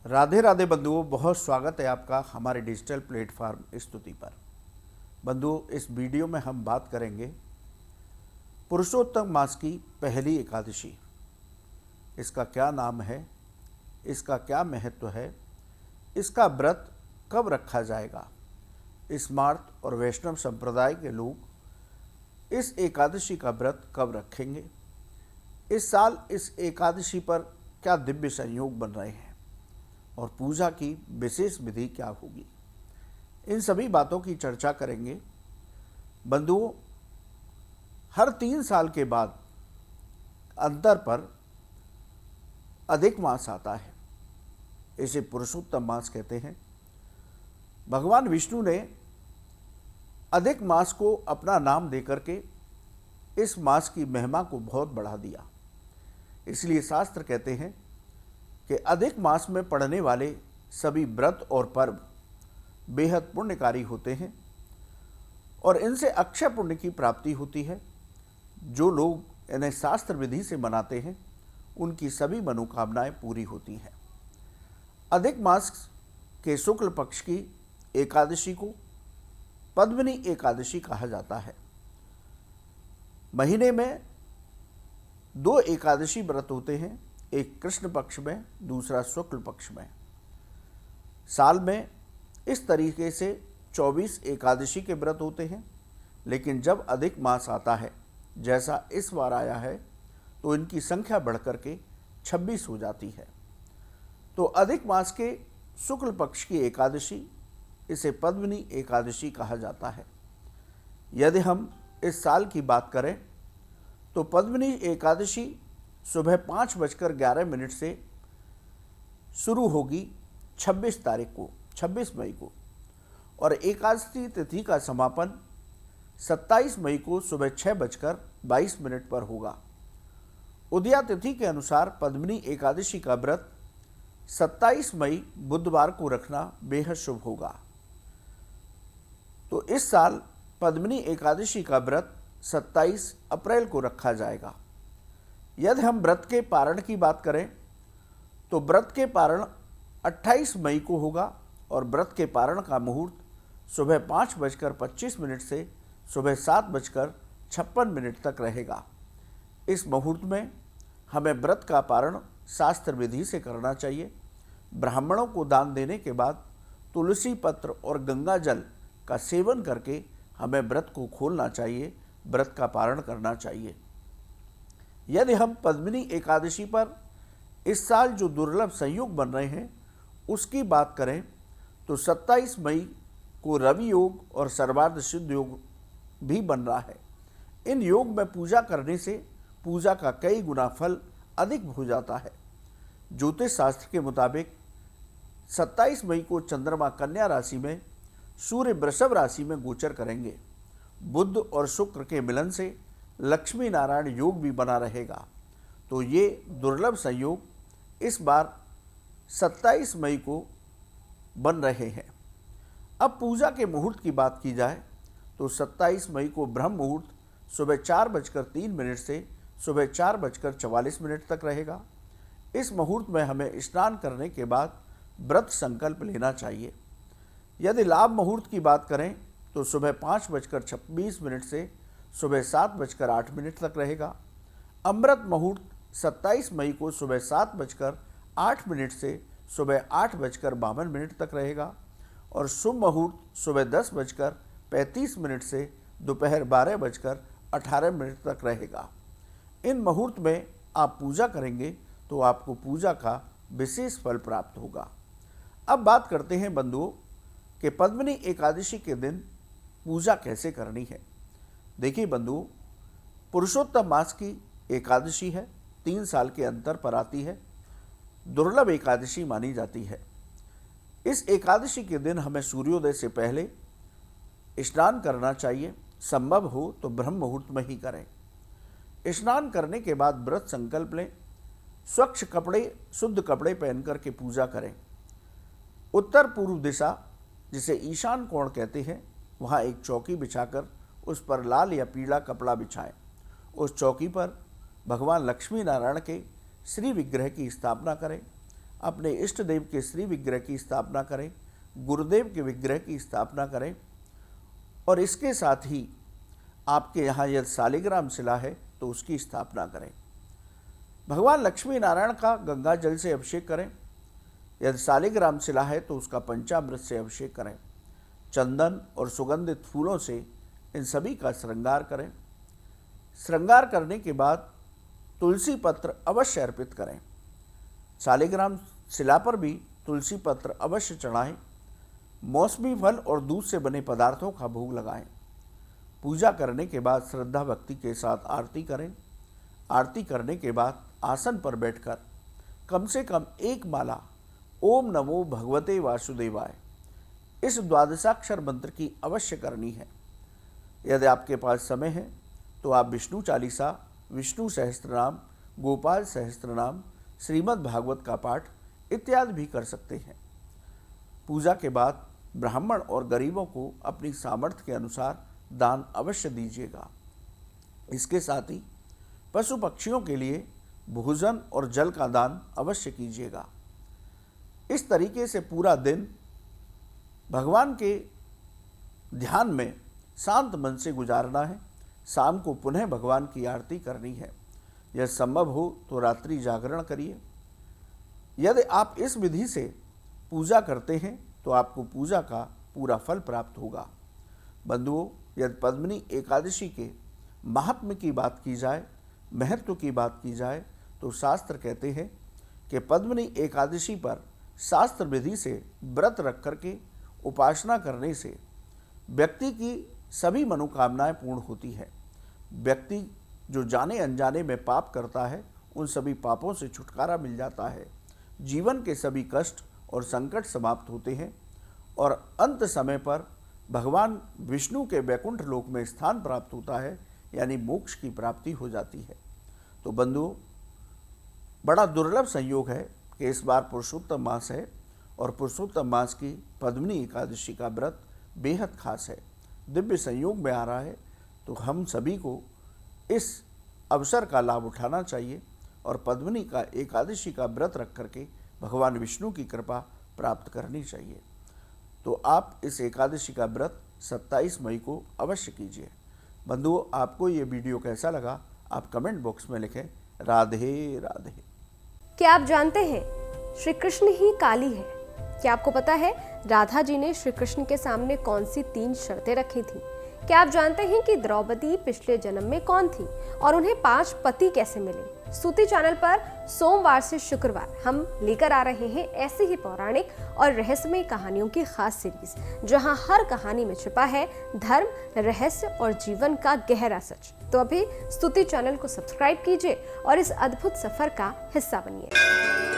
राधे राधे बंधुओं, बहुत स्वागत है आपका हमारे डिजिटल प्लेटफॉर्म स्तुति पर। बंधुओं, इस वीडियो में हम बात करेंगे पुरुषोत्तम मास की पहली एकादशी। इसका क्या नाम है, इसका क्या महत्व है, इसका व्रत कब रखा जाएगा। स्मार्त और वैष्णव संप्रदाय के लोग इस एकादशी का व्रत कब रखेंगे, इस साल इस एकादशी पर क्या दिव्य संयोग बन रहे हैं और पूजा की विशेष विधि क्या होगी, इन सभी बातों की चर्चा करेंगे। बंधुओं, हर 3 साल के बाद अंतर पर अधिक मास आता है। इसे पुरुषोत्तम मास कहते हैं। भगवान विष्णु ने अधिक मास को अपना नाम देकर के इस मास की महिमा को बहुत बढ़ा दिया। इसलिए शास्त्र कहते हैं कि अधिक मास में पड़ने वाले सभी व्रत और पर्व बेहद पुण्यकारी होते हैं और इनसे अक्षय पुण्य की प्राप्ति होती है। जो लोग इन्हें शास्त्र विधि से मनाते हैं उनकी सभी मनोकामनाएं पूरी होती हैं। अधिक मास के शुक्ल पक्ष की एकादशी को पद्मिनी एकादशी कहा जाता है। महीने में 2 एकादशी व्रत होते हैं, एक कृष्ण पक्ष में, दूसरा शुक्ल पक्ष में। साल में इस तरीके से 24 एकादशी के व्रत होते हैं, लेकिन जब अधिक मास आता है, जैसा इस बार आया है, तो इनकी संख्या बढ़कर के 26 हो जाती है। तो अधिक मास के शुक्ल पक्ष की एकादशी, इसे पद्मिनी एकादशी कहा जाता है। यदि हम इस साल की बात करें तो पद्मिनी एकादशी सुबह 5:11 से शुरू होगी 26 तारीख को, 26 मई को, और एकादशी तिथि का समापन 27 मई को सुबह 6:22 पर होगा। उदया तिथि के अनुसार पद्मिनी एकादशी का व्रत 27 मई बुधवार को रखना बेहद शुभ होगा। तो इस साल पद्मिनी एकादशी का व्रत 27 अप्रैल को रखा जाएगा। यदि हम व्रत के पारण की बात करें तो व्रत के पारण 28 मई को होगा और व्रत के पारण का मुहूर्त सुबह 5:25 से सुबह 7:56 तक रहेगा। इस मुहूर्त में हमें व्रत का पारण शास्त्र विधि से करना चाहिए। ब्राह्मणों को दान देने के बाद तुलसी पत्र और गंगा जल का सेवन करके हमें व्रत को खोलना चाहिए, व्रत का पारण करना चाहिए। यदि हम पद्मिनी एकादशी पर इस साल जो दुर्लभ संयोग बन रहे हैं उसकी बात करें तो 27 मई को रवि योग और सर्वार्थ सिद्ध योग भी बन रहा है। इन योग में पूजा करने से पूजा का कई गुना फल अधिक हो जाता है। ज्योतिष शास्त्र के मुताबिक 27 मई को चंद्रमा कन्या राशि में, सूर्य वृषभ राशि में गोचर करेंगे। बुध और शुक्र के मिलन से लक्ष्मी नारायण योग भी बना रहेगा। तो ये दुर्लभ संयोग इस बार 27 मई को बन रहे हैं। अब पूजा के मुहूर्त की बात की जाए तो 27 मई को ब्रह्म मुहूर्त सुबह 4:03 से सुबह 4:44 तक रहेगा। इस मुहूर्त में हमें स्नान करने के बाद व्रत संकल्प लेना चाहिए। यदि लाभ मुहूर्त की बात करें तो सुबह 5:26 से सुबह 7:08 तक रहेगा। अमृत मुहूर्त 27 मई को सुबह 7:08 से सुबह 8:52 तक रहेगा और शुभ मुहूर्त सुबह 10:35 से दोपहर 12:18 तक रहेगा। इन मुहूर्त में आप पूजा करेंगे तो आपको पूजा का विशेष फल प्राप्त होगा। अब बात करते हैं बंधुओं कि पद्मिनी एकादशी के दिन पूजा कैसे करनी है। देखिए बंधुओं, पुरुषोत्तम मास की एकादशी है, 3 साल के अंतर पर आती है, दुर्लभ एकादशी मानी जाती है। इस एकादशी के दिन हमें सूर्योदय से पहले स्नान करना चाहिए। संभव हो तो ब्रह्म मुहूर्त में ही करें। स्नान करने के बाद व्रत संकल्प लें। स्वच्छ कपड़े, शुद्ध कपड़े पहन करके पूजा करें। उत्तर पूर्व दिशा, जिसे ईशान कोण कहते हैं, वहाँ एक चौकी बिछाकर उस पर लाल या पीला कपड़ा बिछाएं। उस चौकी पर भगवान लक्ष्मी नारायण के श्री विग्रह की स्थापना करें। अपने इष्ट देव के श्री विग्रह की स्थापना करें, गुरुदेव के विग्रह की स्थापना करें। और इसके साथ ही आपके यहाँ यदि शालिग्राम शिला है तो उसकी स्थापना करें। भगवान लक्ष्मी नारायण का गंगा जल से अभिषेक करें। यदि शालिग्राम शिला है तो उसका पंचामृत से अभिषेक करें। चंदन और सुगंधित फूलों से इन सभी का श्रृंगार करें। श्रृंगार करने के बाद तुलसी पत्र अवश्य अर्पित करें। शालिग्राम शिला पर भी तुलसी पत्र अवश्य चढ़ाएं। मौसमी फल और दूध से बने पदार्थों का भोग लगाएं। पूजा करने के बाद श्रद्धा भक्ति के साथ आरती करें। आरती करने के बाद आसन पर बैठकर कम से कम एक माला ओम नमो भगवते वासुदेवाय इस द्वादशाक्षर मंत्र की अवश्य करनी है। यदि आपके पास समय है तो आप विष्णु चालीसा, विष्णु सहस्त्रनाम, गोपाल सहस्त्रनाम, श्रीमद् भागवत का पाठ इत्यादि भी कर सकते हैं। पूजा के बाद ब्राह्मण और गरीबों को अपनी सामर्थ्य के अनुसार दान अवश्य दीजिएगा। इसके साथ ही पशु पक्षियों के लिए भोजन और जल का दान अवश्य कीजिएगा। इस तरीके से पूरा दिन भगवान के ध्यान में शांत मन से गुजारना है। शाम को पुनः भगवान की आरती करनी है। यह संभव हो तो रात्रि जागरण करिए। यदि आप इस विधि से पूजा करते हैं तो आपको पूजा का पूरा फल प्राप्त होगा। बंधुओं, यदि पद्मिनी एकादशी के महात्म्य की बात की जाए, महत्व की बात की जाए, तो शास्त्र कहते हैं कि पद्मिनी एकादशी पर शास्त्र विधि से व्रत रख करके उपासना करने से व्यक्ति की सभी मनोकामनाएं पूर्ण होती है। व्यक्ति जो जाने अनजाने में पाप करता है उन सभी पापों से छुटकारा मिल जाता है। जीवन के सभी कष्ट और संकट समाप्त होते हैं और अंत समय पर भगवान विष्णु के वैकुंठ लोक में स्थान प्राप्त होता है, यानी मोक्ष की प्राप्ति हो जाती है। तो बंधुओं, बड़ा दुर्लभ संयोग है कि इस बार पुरुषोत्तम मास है और पुरुषोत्तम मास की पद्मिनी एकादशी का व्रत बेहद खास है, दिव्य संयोग में आ रहा है। तो हम सभी को इस अवसर का लाभ उठाना चाहिए और पद्मिनी का एकादशी का व्रत रख करके भगवान विष्णु की कृपा प्राप्त करनी चाहिए। तो आप इस एकादशी का व्रत 27 मई को अवश्य कीजिए। बंधुओं, आपको ये वीडियो कैसा लगा आप कमेंट बॉक्स में लिखें। राधे राधे। क्या आप जानते हैं श्री कृष्ण ही काली है? क्या आपको पता है राधा जी ने श्री कृष्ण के सामने कौन सी 3 शर्तें रखी थी? क्या आप जानते हैं कि द्रौपदी पिछले जन्म में कौन थी और उन्हें 5 पति कैसे मिले? स्तुति चैनल पर सोमवार से शुक्रवार हम लेकर आ रहे हैं ऐसी ही पौराणिक और रहस्यमय कहानियों की खास सीरीज, जहां हर कहानी में छिपा है धर्म, रहस्य और जीवन का गहरा सच। तो अभी स्तुति चैनल को सब्सक्राइब कीजिए और इस अद्भुत सफर का हिस्सा बनिए।